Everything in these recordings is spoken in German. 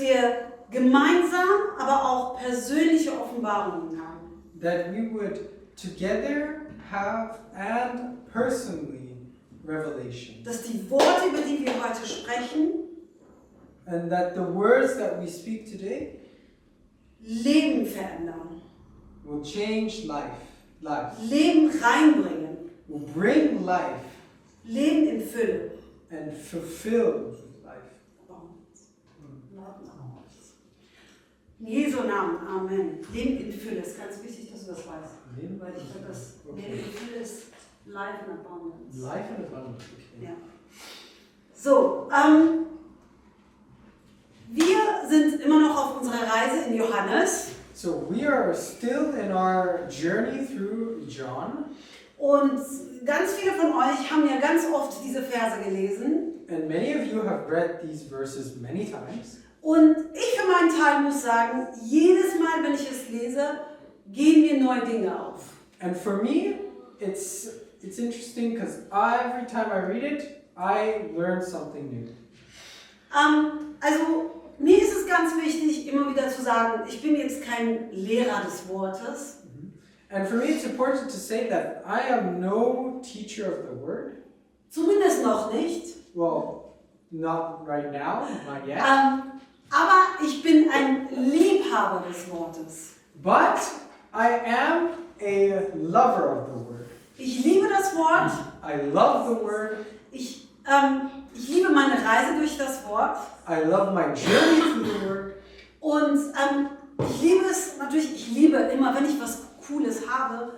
wir gemeinsam, aber auch persönliche Offenbarungen haben. That we would together have and personally revelation. Dass die Worte, über die wir heute sprechen, And that the words that we speak today Leben verändern, will change lives. Leben reinbringen, Will bring life Leben in Fülle. and fulfill life. In Jesu Namen, Amen. Leben in Fülle ist ganz wichtig, dass du das weißt. Leben Weil ich finde, das Okay. Leben in Fülle ist Life in Abundance. Life and abundance. Okay. Ja. So, wir sind immer noch auf unserer Reise in Johannes So we are still in our journey through John, und ganz viele von euch haben ja ganz oft diese Verse gelesen and many of you have read these verses many times. und ich für meinen Teil muss sagen, jedes Mal, wenn ich es lese, gehen mir neue Dinge auf. And for me, it's interesting because every time I read it, I learn something new. Also mir ist es ganz wichtig, immer wieder zu sagen, ich bin jetzt kein Lehrer des Wortes. And for me, it's important to say that I am no teacher of the word. Zumindest noch nicht. Well, not right now, not yet. Aber ich bin ein Liebhaber des Wortes. But I am a lover of the word. Ich liebe das Wort. I love the word. Ich liebe meine Reise durch das Wort. I love my journey through the word. Und ich liebe es, natürlich, ich liebe immer, wenn ich was Cooles habe,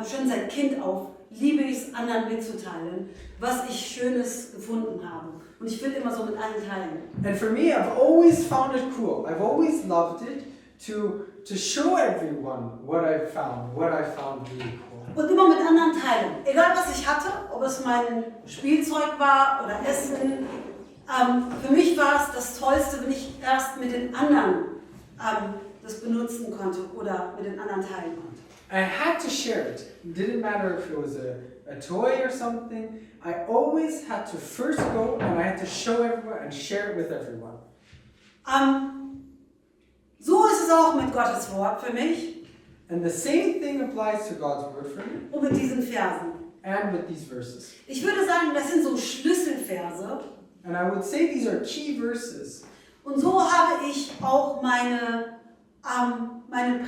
schon seit Kind auf, liebe ich es, anderen mitzuteilen, was ich Schönes gefunden habe. Und ich will immer so mit allen teilen. And for me, I've always found it cool. I've always loved it to show everyone what I found really cool. Und immer mit anderen teilen. Egal was ich hatte, ob es mein Spielzeug war oder Essen. Für mich war es das Tollste, wenn ich erst mit den anderen das benutzen konnte oder mit den anderen teilen konnte. I had to share it. It didn't matter if it was a toy or something. I always had to first go and I had to show everyone and share it with everyone. So ist es auch mit Gottes Wort für mich. And the same thing applies to God's word for me Und mit diesen Versen. and with these verses. Ich würde sagen, das sind so Schlüsselverse. And I would say these are key verses. Und so habe ich auch meine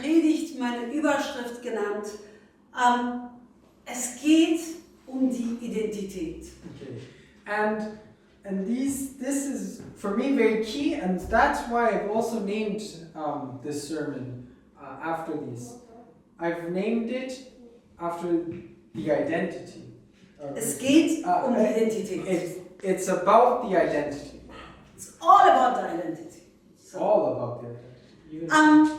Predigt, meine Überschrift genannt. Es geht um die Identität. Okay. And this is for me very key, and that's why I've also named this sermon after these. I've named it after the identity. Es geht um die Identität. It's about the identity. It's all about the identity. It's all about the identity.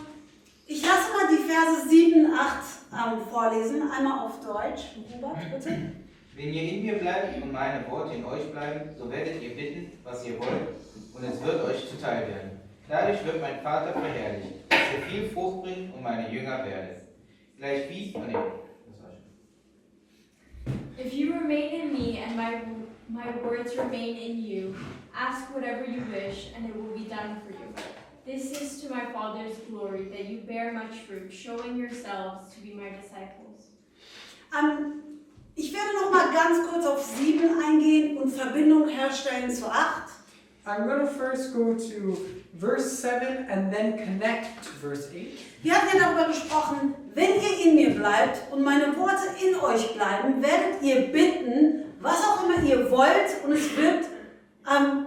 Ich lasse mal die Verse 7 und 8 vorlesen. Einmal auf Deutsch. Robert, bitte. Wenn ihr in mir bleibt und meine Worte in euch bleiben, so werdet ihr bitten, was ihr wollt, und es wird euch zuteil werden. Dadurch wird mein Vater verherrlicht, dass ihr viel Frucht bringt und meine Jünger werdet. Gleich wie... Oh nee, das war schon. If you remain in me and my words remain in you, ask whatever you wish, and it will be done for you. This is to my Father's glory, that you bear much fruit, showing yourselves to be my disciples. Ich werde noch mal ganz kurz auf 7 eingehen und Verbindung herstellen zu 8. I'm going to first go to verse 7 and then connect to verse 8. Wir hatten ja darüber gesprochen, wenn ihr in mir bleibt und meine Worte in euch bleiben, werdet ihr bitten, was auch immer ihr wollt, und es wird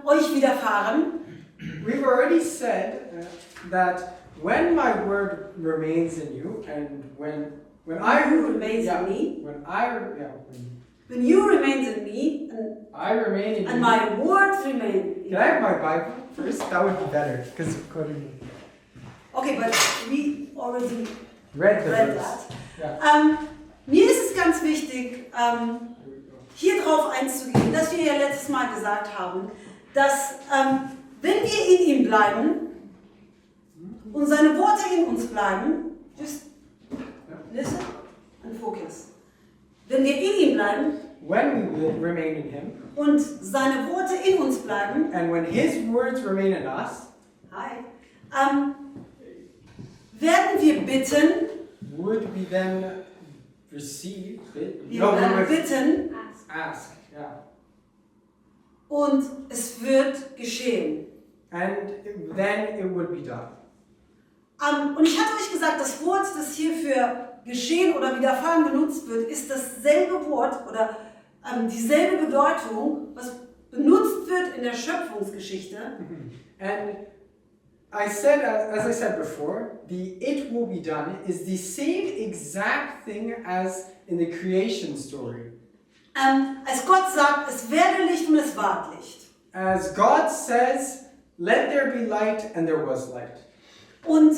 euch widerfahren. We've already said that when my word remains in you, and when I remains in me, when you remain in me, I remain in and you. my words remain in you. Can I have my Bible first? That would be better, because according Okay, but we already read the read verse. that. Yeah. Mir ist es ganz wichtig, hier drauf einzugehen, dass wir ja letztes Mal gesagt haben, dass wenn wir in ihm bleiben und seine Worte in uns bleiben, just listen and focus. Wenn wir in ihm bleiben When we remain in him, und seine Worte in uns bleiben, and when his words remain in us, werden wir bitten, would we then receive it? wir No, we werden would Ask. bitten ask, yeah. und es wird geschehen. And then it would be done. Und ich hatte euch gesagt, das Wort, das hier für geschehen oder widerfahren benutzt wird, ist dasselbe Wort oder dieselbe Bedeutung, was benutzt wird in der Schöpfungsgeschichte. And I said, as I said before, the it will be done is the same exact thing as in the creation story. Als Gott sagt, es werde Licht und es ward Licht. As God says, let there be light, and there was light. Und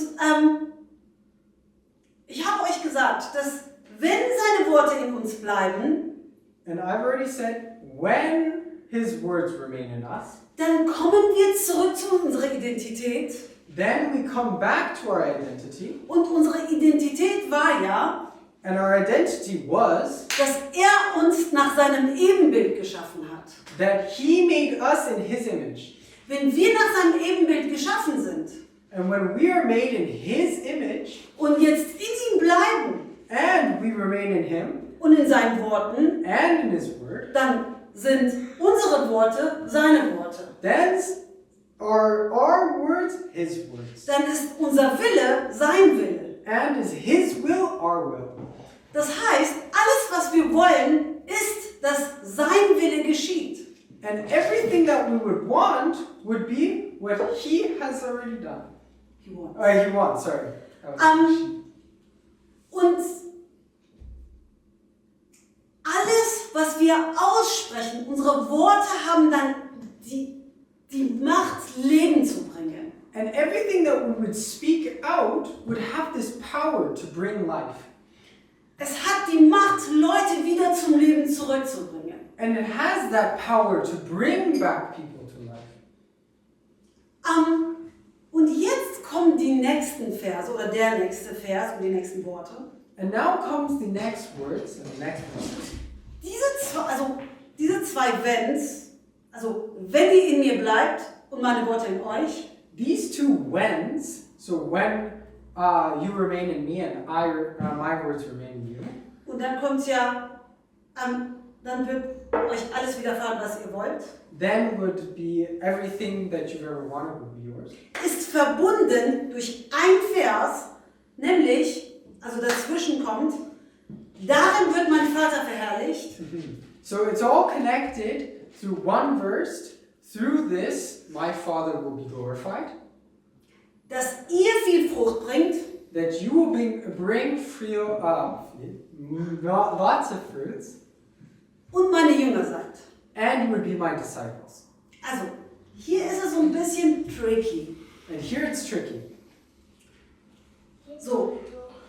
ich habe euch gesagt, dass wenn seine Worte in uns bleiben, And I've already said, when his words remain in us, dann kommen wir zurück zu unserer Identität. then we come back to our identity. Und unsere Identität war ja, And our identity was dass er uns nach seinem Ebenbild geschaffen hat. that he made us in his image. Wenn wir nach seinem Ebenbild geschaffen sind And when we are made in his image, und jetzt in ihm bleiben and we remain in him, und in seinen Worten, and in his word, dann sind unsere Worte seine Worte. then are our words his words. Dann ist unser Wille sein Wille. And is his will our will. Das heißt, alles, was wir wollen, ist, dass sein Wille geschieht. And everything that we would want would be what he has already done. He wants, sorry. That was Und alles, was wir aussprechen, unsere Worte haben dann die Macht, Leben zu bringen. And everything that we would speak out would have this power to bring life. Es hat die Macht, Leute wieder zum Leben zurückzubringen. And it has that power to bring back people to life. Und jetzt kommen die nächsten Verse oder der nächste Vers und die nächsten Worte. And now comes the next words and the next verses. Diese zwei Wenns, also wenn ihr in mir bleibt und meine Worte in euch, These two whens, so when you remain in me and my words remain in you. und dann kommt ja, dann wird euch alles widerfahren, was ihr wollt, Then would be everything that you've ever wanted would be yours. ist verbunden durch ein Vers, nämlich, also dazwischen kommt, darin wird mein Vater verherrlicht. So it's all connected through one verse. Through this, my Father will be glorified. Dass ihr viel Frucht bringt That you will bring lots of fruits, und meine Jünger seid. and you would be my disciples. Also, hier ist es so ein bisschen tricky. And here it's tricky. So,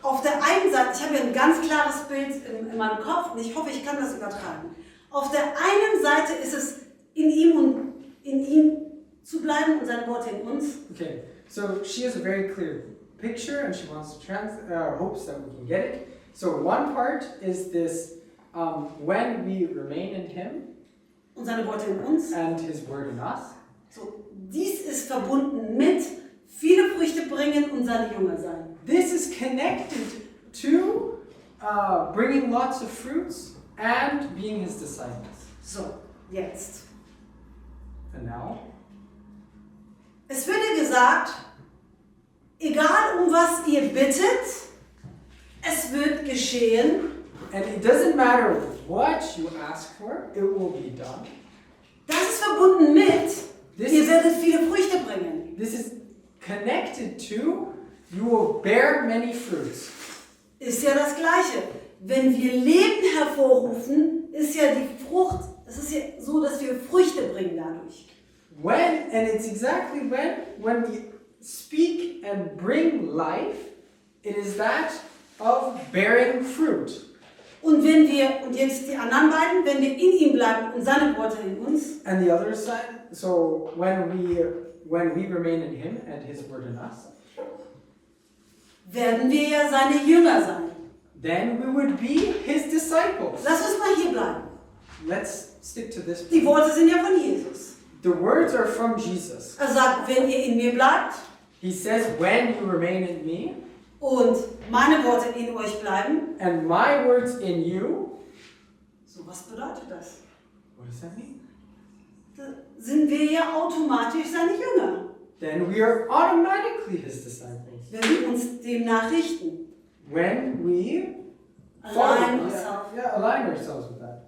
auf der einen Seite, ich habe hier ein ganz klares Bild in meinem Kopf und ich hoffe, ich kann das übertragen. Auf der einen Seite ist es in ihm zu bleiben und seine Worte in uns. Okay, so she has a very clear picture and she wants to hopes that we can get it. So one part is this when we remain in him Und seine Worte in uns. and his word in us. So, dies ist verbunden mit viele Früchte bringen und seine Jünger sein. This is connected to bringing lots of fruits and being his disciples. So, jetzt. And now, Es wird dir gesagt, egal um was ihr bittet, es wird geschehen. and it doesn't matter what you ask for, it will be done. Das ist verbunden mit, This ihr is- werdet viele Früchte bringen. This is connected to you will bear many fruits. Ist ja das Gleiche. Wenn wir Leben hervorrufen, ist ja die Frucht, es ist ja so, dass wir Früchte bringen dadurch. And it's exactly when we speak and bring life, it is that of bearing fruit. Und jetzt die anderen beiden, wenn wir in ihm bleiben und seine Worte in uns, And the other side, so when we remain in him and his word in us, werden wir ja seine Jünger sein. then we would be his disciples. Lass uns mal hier bleiben. Let's stick to this. Die Worte sind ja von Jesus. The words are from Jesus. Er sagt, wenn ihr in mir bleibt, He says, when you remain in me, und meine Worte in euch bleiben. and my words in you. So, was bedeutet das? What does that mean? Da sind wir ja automatisch seine Jünger, Then we are automatically his disciples. wenn wir uns demnach richten. When we Align ourselves. align ourselves with that.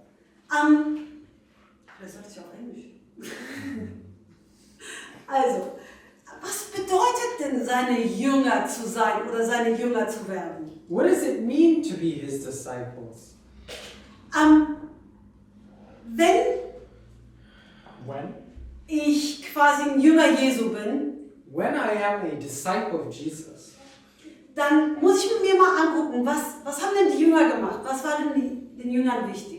Vielleicht sollte ich auch Englisch. Also, was bedeutet denn, seine Jünger zu sein oder seine Jünger zu werden? What does it mean to be his disciples? Wenn ich quasi ein Jünger Jesu bin, When I am a disciple of Jesus, dann muss ich mir mal angucken, was haben denn die Jünger gemacht? Was war denn den Jüngern wichtig?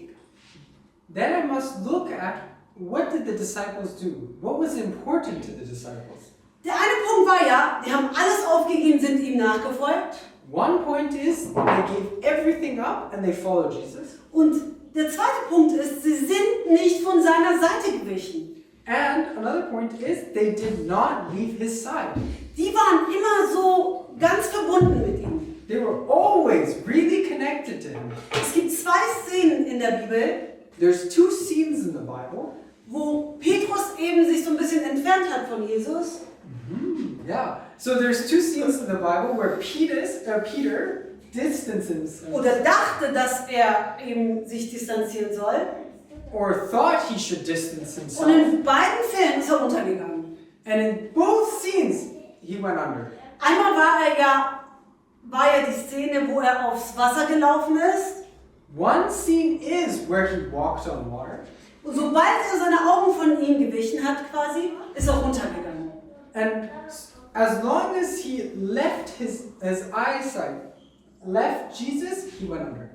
then I must look at what did the disciples do? What was important to the disciples? Der eine Punkt war ja, die haben alles aufgegeben, sind ihm nachgefolgt. One point is they gave everything up and they followed Jesus. Und der zweite Punkt ist, sie sind nicht von seiner Seite gewichen. And another point is they did not leave his side. Die waren immer so ganz verbunden mit ihm. They were always really connected to him. Es gibt zwei Szenen in der Bibel, There's two scenes in the Bible. wo Petrus eben sich so ein bisschen entfernt hat von Jesus. Yeah. So there's two scenes in the Bible where Peter distanced himself Oder dachte, dass er eben sich distanzieren soll. or thought he should distance Und himself. in beiden Fällen ist er untergegangen. And in both scenes he went under. Einmal war ja die Szene, wo er aufs Wasser gelaufen ist. One scene is where he walked on water. Und sobald er seine Augen von ihm gewichen hat quasi, ist er runtergegangen. And as long as he left his eyesight, left Jesus, he went under.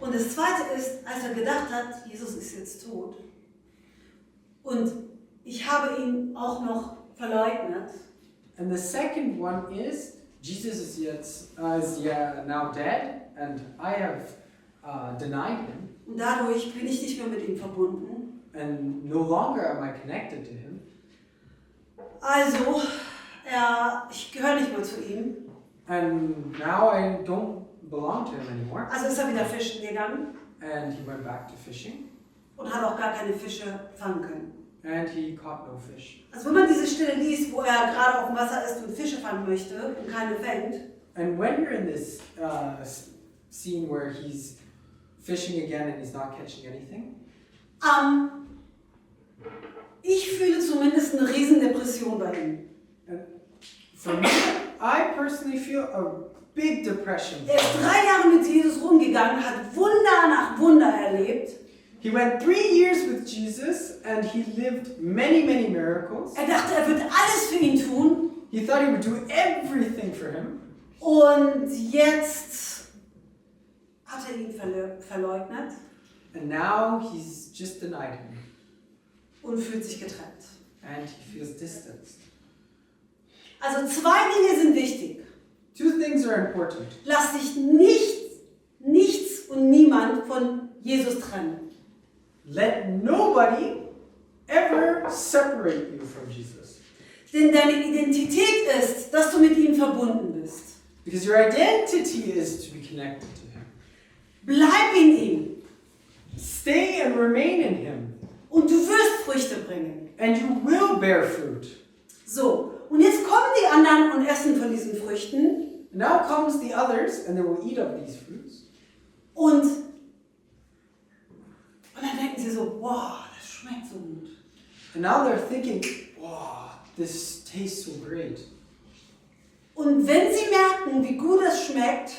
Und das Zweite ist, als er gedacht hat, Jesus ist jetzt tot. Und ich habe ihn auch noch verleugnet. And the second one is Jesus is now dead, and I have denied him, Und dadurch bin ich nicht mehr mit ihm verbunden. and no longer am I connected to him. Also, ich gehöre nicht mehr zu ihm. And now I don't belong to him anymore. Also ist er wieder fischen gegangen And he went back to fishing, und hat auch gar keine Fische fangen können. and he caught no fish. Also wenn man diese Stelle liest, wo er gerade auf dem Wasser ist und Fische fangen möchte und keine fängt, And when you're in this scene where he's fishing again and he's not catching anything, ich fühle zumindest eine riesen Depression bei ihm. for me, I personally feel a big depression. Er ist 3 Jahre mit Jesus rumgegangen, hat Wunder nach Wunder erlebt. He went 3 years with Jesus and he lived many, many miracles. Er dachte, er wird alles für ihn tun. He thought he would do everything for him. Und jetzt hat er ihn verleugnet And now he's just denied him. und fühlt sich getrennt. And he feels distanced. Also 2 Dinge sind wichtig. 2 things are important. Lass dich nichts und niemand von Jesus trennen. Let nobody ever separate you from Jesus. Denn deine Identität ist, dass du mit ihm verbunden bist. Because your identity is to be connected to him. Bleib in ihm Stay and remain in him. und du wirst Früchte bringen. And you will bear fruit. So, und jetzt kommen die anderen und essen von diesen Früchten. Now comes the others and they will eat of these fruits. Und dann denken sie so, wow, das schmeckt so gut. And now they're thinking, wow, this tastes so great. Und wenn sie merken, wie gut es schmeckt,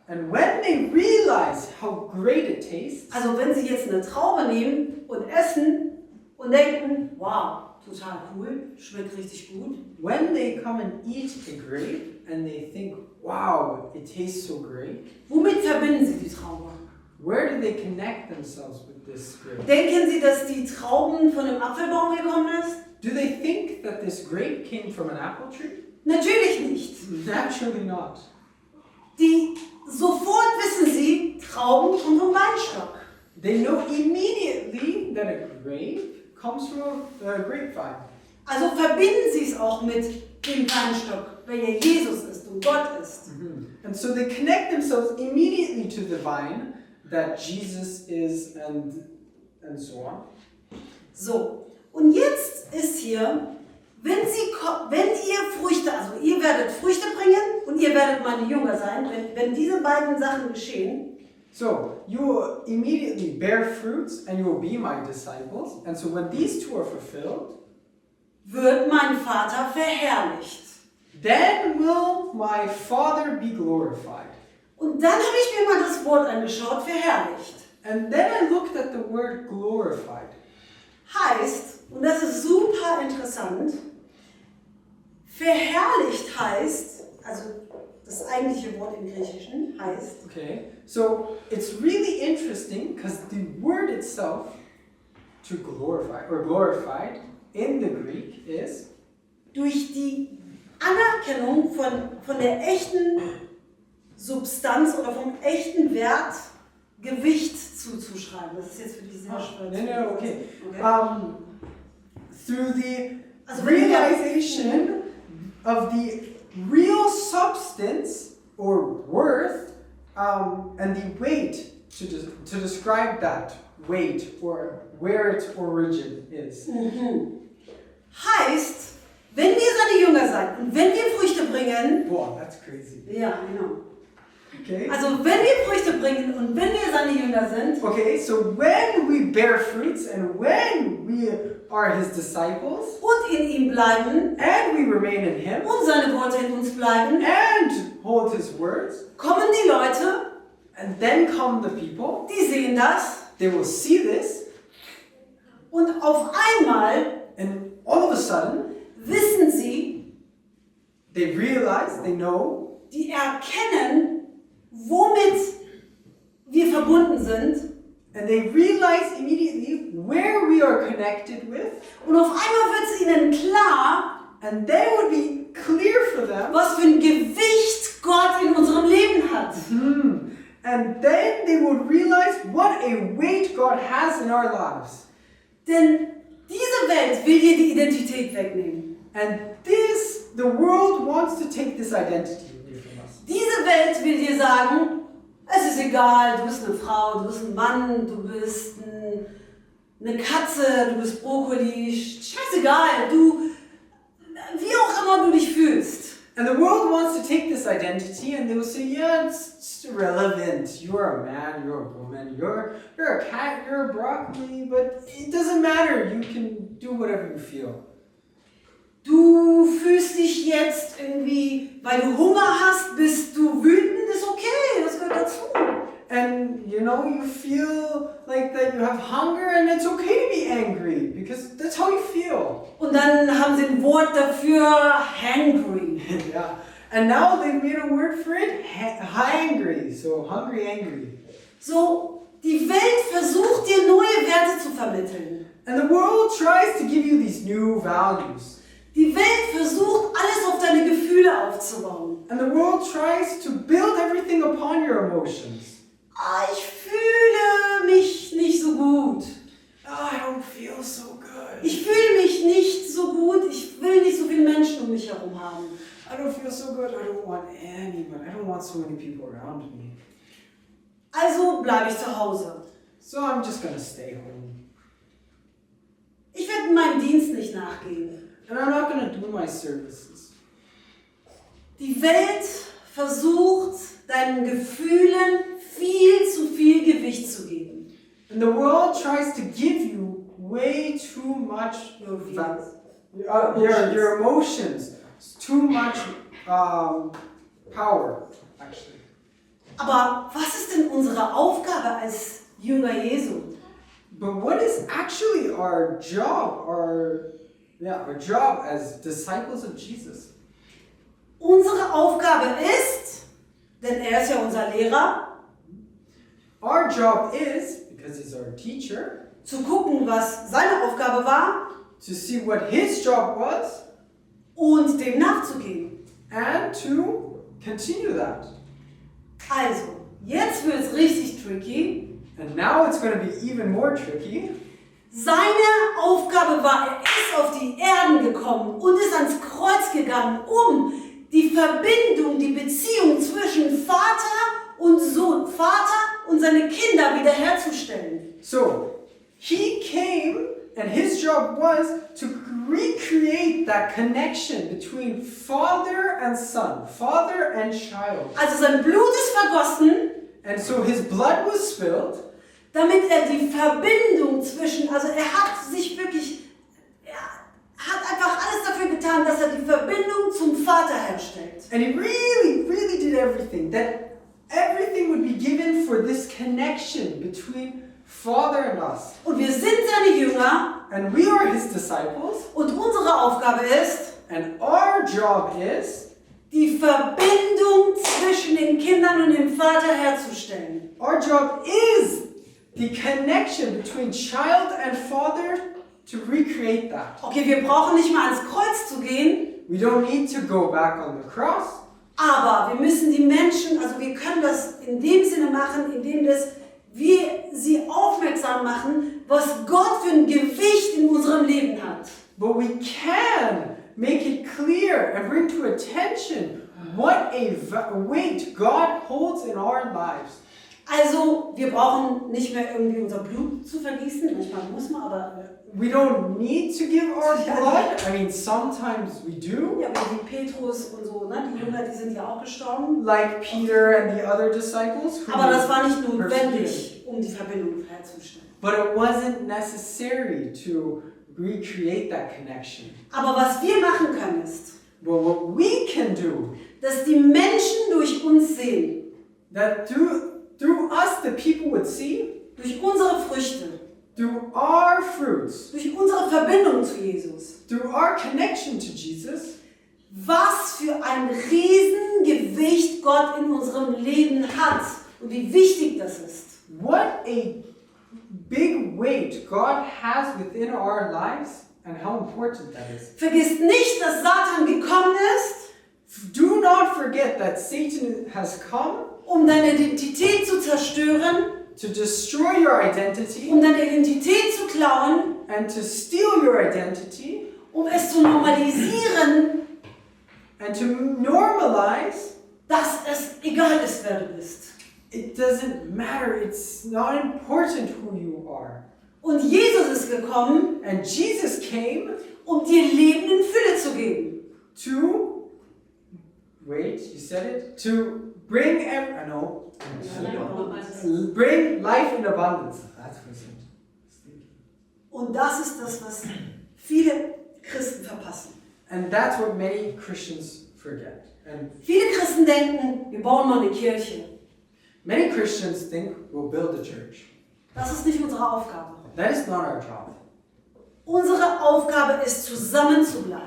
And when they realize how great it tastes, also wenn sie jetzt eine Traube nehmen und essen und denken, wow, total cool, schmeckt richtig gut. when they come and eat a grape and they think, wow, it tastes so great, Womit verbinden sie die Traube? where do they connect themselves with this grape? Denken sie, dass die Trauben von einem Apfelbaum gekommen ist? Do they think that this grape came from an apple tree? Natürlich nicht. Naturally not. Sofort wissen sie, Trauben kommen vom Weinstock. They know immediately that a grape comes from a grapevine. Also verbinden sie es auch mit den kleinen Stock, weil er Jesus ist und Gott ist. And so they connect themselves immediately to the vine that Jesus is and so on. So, und jetzt ist hier, wenn ihr Früchte, also ihr werdet Früchte bringen und ihr werdet meine Jünger sein, wenn diese beiden Sachen geschehen, So, you will immediately bear fruits and you will be my disciples. And so when these two are fulfilled, wird mein Vater verherrlicht. then will my Father be glorified. Und dann habe ich mir mal das Wort angeschaut, verherrlicht. And then I looked at the word glorified. Heißt, und das ist super interessant, verherrlicht heißt, also das eigentliche Wort im Griechischen heißt, Okay, so it's really interesting because the word itself, to glorify or glorified in the Greek is durch die Anerkennung von der echten Substanz oder vom echten Wert Gewicht zuzuschreiben. Das ist jetzt für die sehr schwer. No, okay. Okay. Through the Also realization of the real substance or worth and the weight to describe that weight or where its origin is. Heißt, wenn wir seine Jünger sein und wenn wir Früchte bringen, Wow, that's crazy. ja, genau. Okay. Also wenn wir Früchte bringen und wenn wir seine Jünger sind, Okay, so when we bear fruits and when we are his disciples und in ihm bleiben and we remain in him und seine Worte in uns bleiben, and hold his words, kommen die Leute, and then come the people, die sehen das they will see this, und auf einmal and all of a sudden wissen sie, they realize, they know, die erkennen, womit wir verbunden sind. and they realize immediately where we are connected with, Und auf einmal wird es ihnen klar, and then it would be clear for them, was für ein Gewicht Gott in unserem Leben hat. and then they would realize what a weight God has in our lives. Denn diese Welt will dir die Identität wegnehmen. And the world wants to take this identity away from us. Diese Welt will dir sagen, es ist egal, du bist eine Frau, du bist ein Mann, du bist eine Katze, du bist Brokkoli, scheißegal, wie auch immer du dich fühlst. And the world wants to take this identity and they will say, yeah, it's irrelevant. You're a man, you're a woman, you're a cat, you're a broccoli, but it doesn't matter. You can do whatever you feel. Du fühlst dich jetzt irgendwie, weil du Hunger hast, bist du wütend, ist okay, das gehört dazu. And you feel like that you have hunger and it's okay to be angry because that's how you feel. Und dann haben sie ein Wort dafür, hangry. Yeah. And now they've made a word for it, hangry. So hungry, angry. So, die Welt versucht dir neue Werte zu vermitteln. And the world tries to give you these new values. Die Welt versucht, alles auf deine Gefühle aufzubauen. And the world tries to build everything upon your emotions. Ich fühle mich nicht so gut. Oh, I don't feel so good. Ich fühle mich nicht so gut. Ich will nicht so viele Menschen um mich herum haben. I don't feel so good. I don't want anyone. I don't want so many people around me. Also bleibe ich zu Hause. So I'm just gonna stay home. Ich werde meinem Dienst nicht nachgehen. And I'm not gonna do my services. Die Welt versucht, deinen Gefühlen viel zu viel Gewicht zu geben. And the world tries to give you way too much Your your emotions. It's too much power, actually. Aber was ist denn unsere Aufgabe als Jünger Jesu? But what is actually our job? Our job as disciples of Jesus. Unsere Aufgabe ist, denn er ist ja unser Lehrer, Our job is, because he's our teacher, zu gucken, was seine Aufgabe war to see what his job was und dem nachzugehen. and to continue that. Also, jetzt wird es richtig tricky, And now it's going to be even more tricky Seine Aufgabe war, er ist auf die Erden gekommen und ist ans Kreuz gegangen, um die Verbindung, die Beziehung zwischen Vater und Sohn, Vater und seine Kinder wiederherzustellen. So, he came and his job was to recreate that connection between father and son, father and child. Also sein Blut ist vergossen, And so his blood was spilled, damit er die Verbindung zwischen, also er hat sich wirklich, er hat einfach alles dafür getan, dass er die Verbindung zum Vater herstellt. and he really did everything, that everything would be given for this connection between father and us. Und wir sind seine Jünger And we are his disciples, und unsere Aufgabe ist, and our job is die Verbindung zwischen den Kindern und dem Vater herzustellen. Our job is the connection between child and father to recreate that. Okay, wir brauchen nicht mal ans Kreuz zu gehen, We don't need to go back on the cross, aber wir müssen die Menschen, also wir können das in dem Sinne machen, indem wir sie aufmerksam machen, was Gott für ein Gewicht in unserem Leben hat. but we can make it clear and bring to attention what a weight God holds in our lives. Also, wir brauchen nicht mehr irgendwie unser Blut zu vergießen, manchmal muss man, aber We don't need to give our blood. I mean, sometimes we do, ja, wie Petrus und so, ne? Die Jünger, die sind ja auch gestorben. like Peter and the other disciples. Who Aber das war nicht were notwendig, um die Verbindung herzustellen. But it wasn't necessary to recreate that connection. Aber was wir machen können ist, But what we can do, dass die Menschen durch uns sehen, that through us the people would see, durch unsere Früchte, through our fruits, durch unsere Verbindung zu Jesus, through our connection to Jesus, was für ein Riesengewicht Gott in unserem Leben hat und wie wichtig das ist. what a big weight God has within our lives and how important that is. Vergisst nicht, dass Satan gekommen ist, Do not forget that Satan has come um deine Identität zu zerstören, to destroy your identity um deine Identität zu klauen, and to steal your identity um es zu normalisieren, and to normalize. dass es egal ist, wer du bist. It doesn't matter, it's not important who you are. Und Jesus ist gekommen, And Jesus came um dir Leben in Fülle zu geben. to, wait, you said it, to bring bring life in abundance. That's what it. Und das ist das, was viele Christen verpassen. And that's what many Christians forget. And Viele Christen denken, wir bauen mal eine Kirche. many Christians think we'll build a church. Das ist nicht unsere Aufgabe. That is not our job. Unsere Aufgabe ist, zusammen zu bleiben.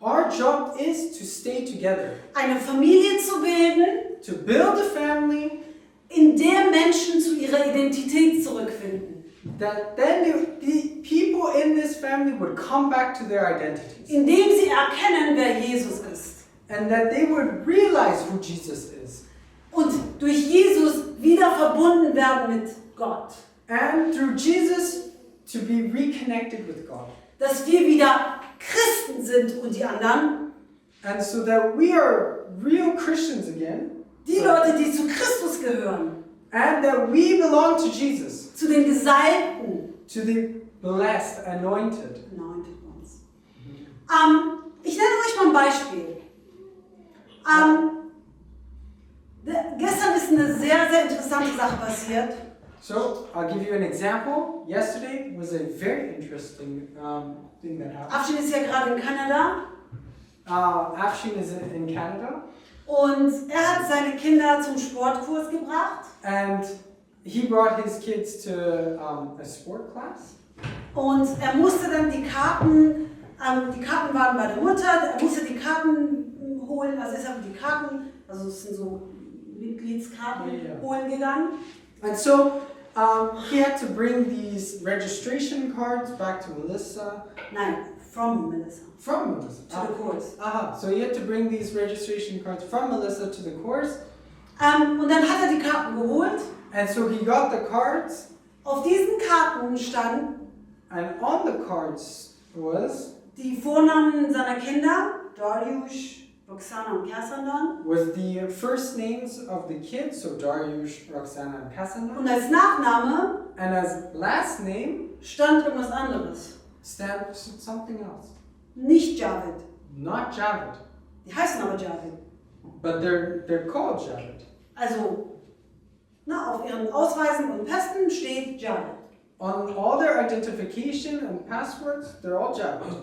Our job is to stay together, Eine Familie zu bilden, to build a family, in der Menschen zu ihrer Identität zurückfinden. that then the people in this family would come back to their identities. Indem sie erkennen, wer Jesus ist. And that they would realize who Jesus is. Und durch Jesus wieder verbunden werden mit Gott. And through Jesus to be reconnected with God. Dass wir wieder Christen sind und die anderen, And so that we are real Christians again. die Leute, die zu Christus gehören, And that we belong to Jesus. zu den Gesalbten. To the blessed, anointed. Anointed ones. Ich nenne euch mal ein Beispiel. Gestern ist eine sehr, sehr interessante Sache passiert. So, I'll give you an example. Yesterday was a very interesting thing that happened. Afshin ist ja gerade in Kanada Afshin is in Canada. und er hat seine Kinder zum Sportkurs gebracht. And he brought his kids to a sport class. Und er musste dann die Karten waren bei der Mutter, er musste die Karten holen, also ist er die Karten, also es sind so Mitgliedskarten holen gegangen. And so he had to bring these registration cards back to Melissa. Nein, from Melissa, From Melissa. to the course. So he had to bring these registration cards from Melissa to the course. Und dann hat er die Karten geholt. And so he got the cards. Auf diesen Karten stand And on the cards was die Vornamen seiner Kinder, Dariusz, Roxana und Kassandan. the first names of the kids, so Dariusz, Roxana, and Kassandan. Und als Nachname And as last name stand irgendwas anderes. stands something else. Nicht Javid. Not Javid, Die heißen aber Javid. but they're called Javid. Also, auf ihren Ausweisen und Pässen steht Javid. On all their identification and passwords, they're all Javid.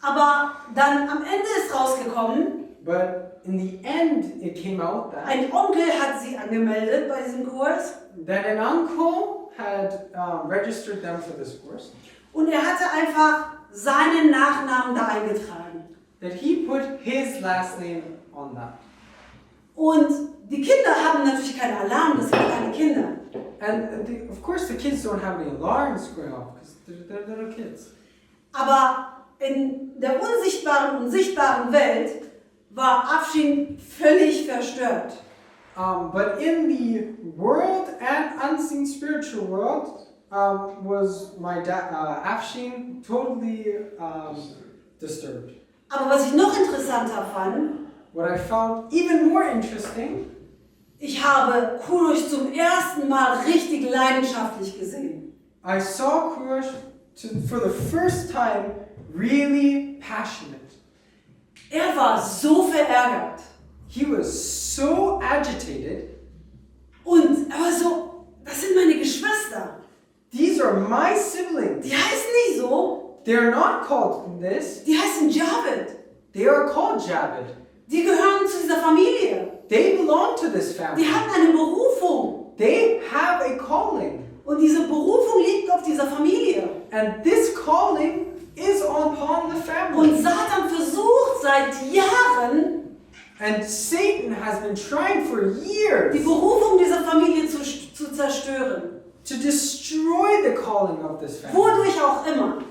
Aber dann am Ende ist rausgekommen, But in the end, it came out that ein Onkel hat sie angemeldet bei diesem Kurs an uncle had registered them for this course. und er hatte einfach seinen Nachnamen da eingetragen. That he put his last name on that. Und die Kinder haben natürlich keinen Alarm, das sind kleine Kinder. And of course, the kids don't have any alarms going off because they're little kids. Aber in der unsichtbaren und sichtbaren Welt war Afshin völlig verstört. But in the world and unseen spiritual world, was my dad, Afshin, totally disturbed. Aber was ich noch interessanter fand, What I found even more interesting, ich habe Kurosh zum ersten Mal richtig leidenschaftlich gesehen. I saw Kurosh for the first time really passionate. Er war so verärgert He was so agitated. und er war so, das sind meine Geschwister. These are my siblings. Die heißen nicht so, They're not called this. die heißen Javid. They are called Javid. Die gehören zu dieser Familie. They belong to this family. Die haben eine Berufung They have a calling. und diese Berufung liegt auf dieser Familie. And this calling is upon the Und family. Satan versucht seit Jahren, And Satan has been trying for die years Berufung dieser Familie zu zerstören. to destroy the calling of this family. Wodurch auch immer.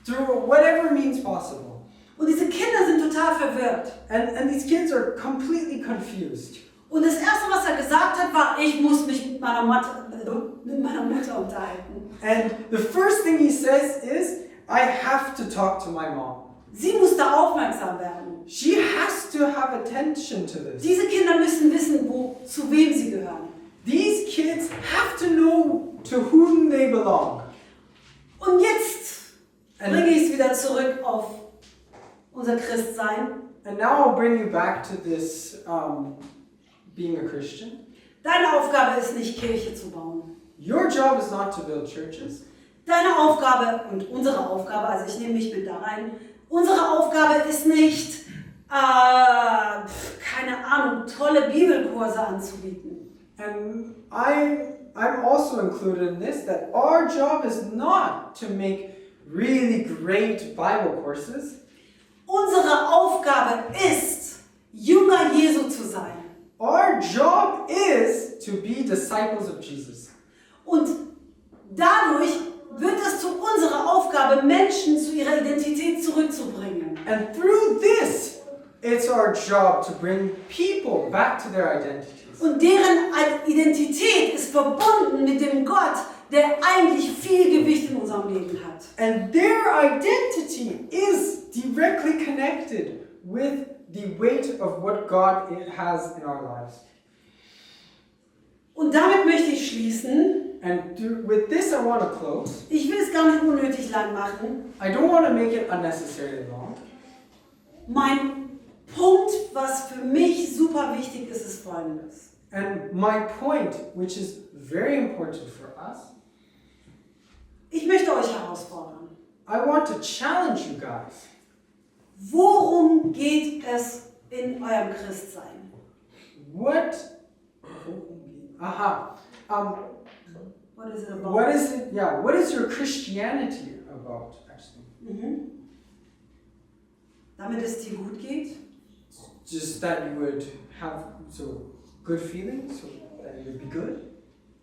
Through whatever means possible. Und diese Kinder sind total verwirrt. And these kids are completely confused. Und das Erste, was er gesagt hat, war, ich muss mich mit meiner Mutter unterhalten. And the first thing he says is, I have to talk to my mom. Sie muss da aufmerksam werden. She has to have attention to this. Diese Kinder müssen wissen, zu wem sie gehören. These kids have to know to whom they belong. Und jetzt And, bringe ich es wieder zurück auf unser Christsein. and now I'll bring you back to this being a Christian. Deine Aufgabe ist nicht, Kirche zu bauen. Your job is not to build churches. Deine Aufgabe und unsere Aufgabe, also ich nehme mich mit da rein, unsere Aufgabe ist nicht, keine Ahnung, tolle Bibelkurse anzubieten. And I'm also included in this, that our job is not to make really great Bible courses. Unsere Aufgabe ist, Jünger Jesu zu sein. Our job is to be disciples of Jesus. Und dadurch wird es zu unserer Aufgabe, Menschen zu ihrer Identität zurückzubringen. And through this, it's our job to bring people back to their identities. Und deren Identität ist verbunden mit dem Gott, der eigentlich viel Gewicht in unserem Leben hat. And their identity is directly connected with the weight of what God has in our lives. Und damit möchte ich schließen. And with this, I want to close. Ich will es gar nicht unnötig lang machen. I don't want to make it unnecessarily long. Mein Punkt, was für mich super wichtig ist, ist Folgendes. And my point, which is very important for us, Ich möchte euch herausfordern. I want to challenge you guys. Worum geht es in eurem Christsein? What What is it about? what is it? Yeah, what is your Christianity about, actually? Damit es dir gut geht? Just that you would have good feelings, so that you would be good.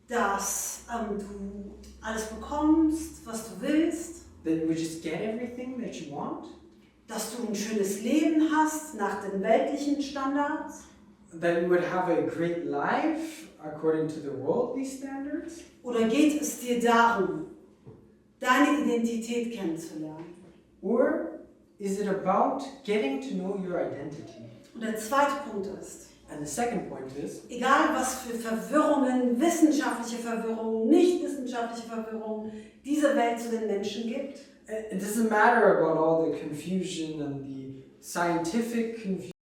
Dass du alles bekommst, was du willst? That you would just get everything that you want. Dass du ein schönes Leben hast nach den weltlichen Standards? That you would have a great life according to the worldly standards. Oder geht es dir darum, deine Identität kennenzulernen. Or is it about getting to know your identity? Und der zweite Punkt ist, And the second point is, egal was für Verwirrungen, wissenschaftliche Verwirrungen, nicht wissenschaftliche Verwirrungen diese Welt zu den Menschen gibt, it doesn't matter about all the confusion and the scientific confusion